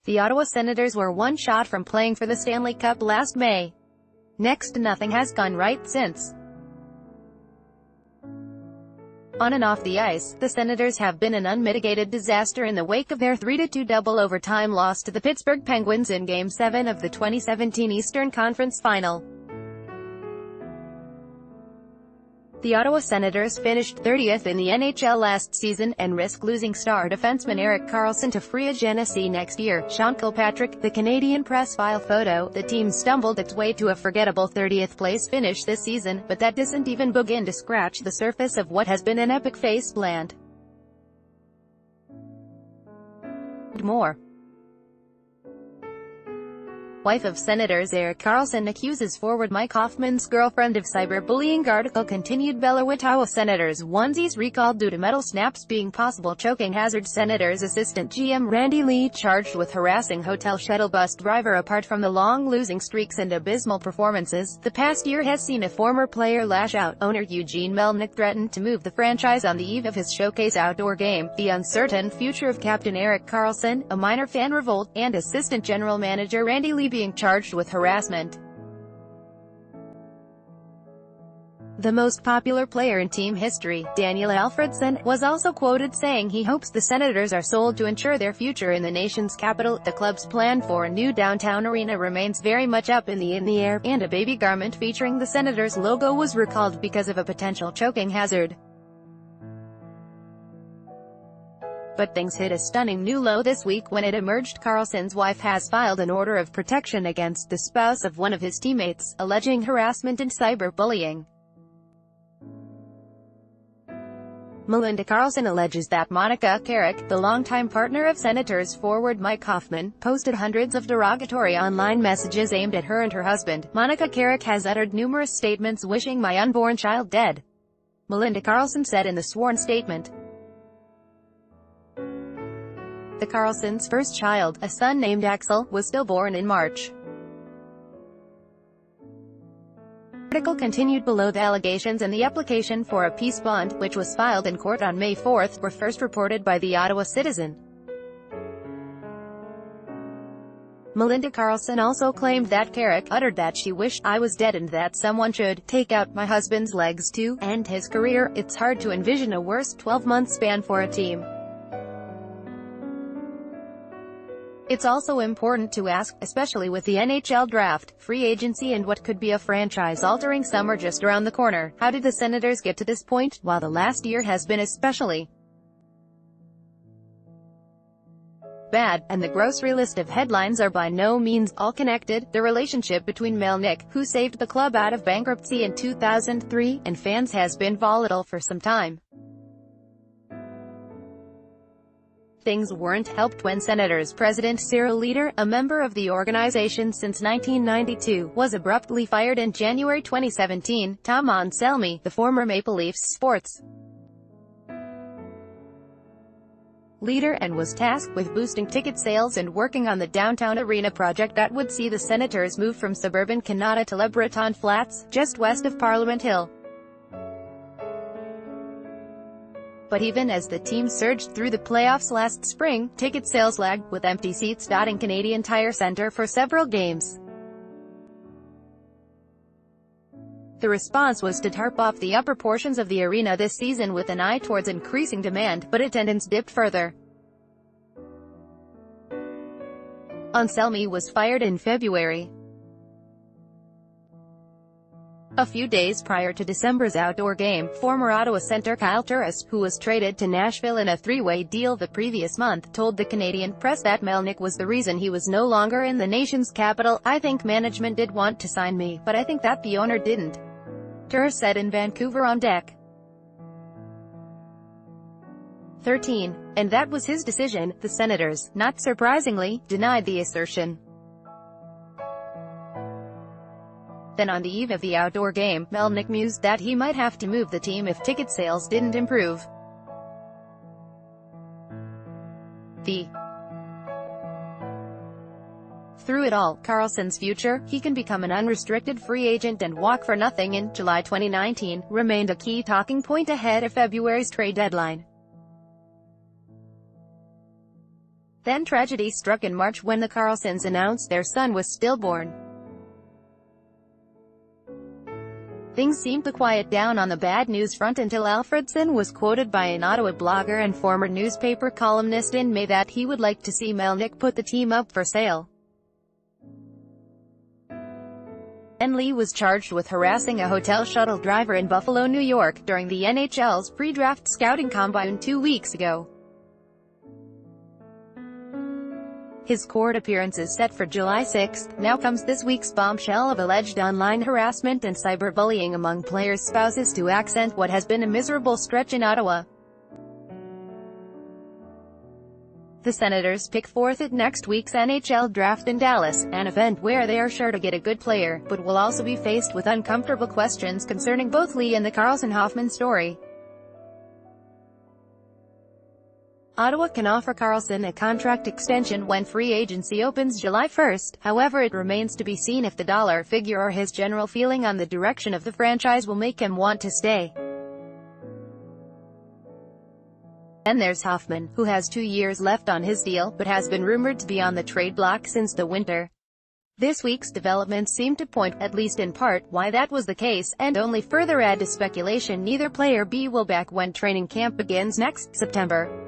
The Ottawa Senators were one shot from playing for the Stanley Cup last May. Next to nothing has gone right since. On and off the ice, the Senators have been an unmitigated disaster in the wake of their 3-2 double overtime loss to the Pittsburgh Penguins in Game 7 of the 2017 Eastern Conference Final. The Ottawa Senators finished 30th in the NHL last season, and risk losing star defenseman Erik Karlsson to free agency next year. Sean Kilpatrick, the Canadian Press file photo. The team stumbled its way to a forgettable 30th place finish this season, but that doesn't even begin to scratch the surface of what has been an epic face-plant. More. Wife of Senators Erik Karlsson accuses forward Mike Hoffman's girlfriend of cyberbullying. Article continued. Belarus. Ottawa Senators onesies recalled due to metal snaps being possible choking hazard. Senators assistant GM Randy Lee charged with harassing hotel shuttle bus driver. Apart from the long losing streaks and abysmal performances, the past year has seen a former player lash out. Owner Eugene Melnyk threatened to move the franchise on the eve of his showcase outdoor game. The uncertain future of captain Erik Karlsson, a minor fan revolt, and assistant general manager Randy Lee being charged with harassment. The most popular player in team history, Daniel Alfredsson, was also quoted saying he hopes the Senators are sold to ensure their future in the nation's capital. The club's plan for a new downtown arena remains very much up in the air, and a baby garment featuring the Senators logo was recalled because of a potential choking hazard. But things hit a stunning new low this week when it emerged Karlsson's wife has filed an order of protection against the spouse of one of his teammates, alleging harassment and cyberbullying. Melinda Karlsson alleges that Monica Carrick, the longtime partner of Senators forward Mike Hoffman, posted hundreds of derogatory online messages aimed at her and her husband. Monica Carrick has uttered numerous statements wishing my unborn child dead, Melinda Karlsson said in the sworn statement. The Karlssons' first child, a son named Axel, was still born in March. The article continued below. The allegations and the application for a peace bond, which was filed in court on May 4, were first reported by the Ottawa Citizen. Melinda Karlsson also claimed that Carrick uttered that she wished I was dead and that someone should take out my husband's legs to end his career. It's hard to envision a worse 12-month span for a team. It's also important to ask, especially with the NHL draft, free agency and what could be a franchise-altering summer just around the corner, how did the Senators get to this point? While the last year has been especially bad, and the grocery list of headlines are by no means all connected, the relationship between Melnyk, who saved the club out of bankruptcy in 2003, and fans has been volatile for some time. Things weren't helped when Senators President Cyril Leader, a member of the organization since 1992, was abruptly fired in January 2017. Tom Anselmi, the former Maple Leafs sports leader, and was tasked with boosting ticket sales and working on the downtown arena project that would see the Senators move from suburban Canada to Le Breton Flats, just west of Parliament Hill. But even as the team surged through the playoffs last spring, ticket sales lagged, with empty seats dotting Canadian Tire Centre for several games. The response was to tarp off the upper portions of the arena this season with an eye towards increasing demand, but attendance dipped further. Anselmi was fired in February. A few days prior to December's outdoor game, former Ottawa center Kyle Turris, who was traded to Nashville in a three-way deal the previous month, told the Canadian Press that Melnyk was the reason he was no longer in the nation's capital. I think management did want to sign me, but I think that the owner didn't, Turris said in Vancouver on Deck 13. And that was his decision. The Senators, not surprisingly, denied the assertion. Then on the eve of the outdoor game, Melnyk mused that he might have to move the team if ticket sales didn't improve. Through it all, Karlsson's future, he can become an unrestricted free agent and walk for nothing in July 2019, remained a key talking point ahead of February's trade deadline. Then tragedy struck in March when the Carlsons announced their son was stillborn. Things seemed to quiet down on the bad news front until Alfredson was quoted by an Ottawa blogger and former newspaper columnist in May that he would like to see Melnyk put the team up for sale. Lee was charged with harassing a hotel shuttle driver in Buffalo, New York, during the NHL's pre-draft scouting combine 2 weeks ago. His court appearance is set for July 6. Now comes this week's bombshell of alleged online harassment and cyberbullying among players' spouses to accent what has been a miserable stretch in Ottawa. The Senators pick fourth at next week's NHL draft in Dallas, an event where they are sure to get a good player, but will also be faced with uncomfortable questions concerning both Lee and the Karlsson-Hoffman story. Ottawa can offer Karlsson a contract extension when free agency opens July 1. However, it remains to be seen if the dollar figure or his general feeling on the direction of the franchise will make him want to stay. Then there's Hoffman, who has 2 years left on his deal, but has been rumored to be on the trade block since the winter. This week's developments seem to point, at least in part, why that was the case, and only further add to speculation neither player B will back when training camp begins next September.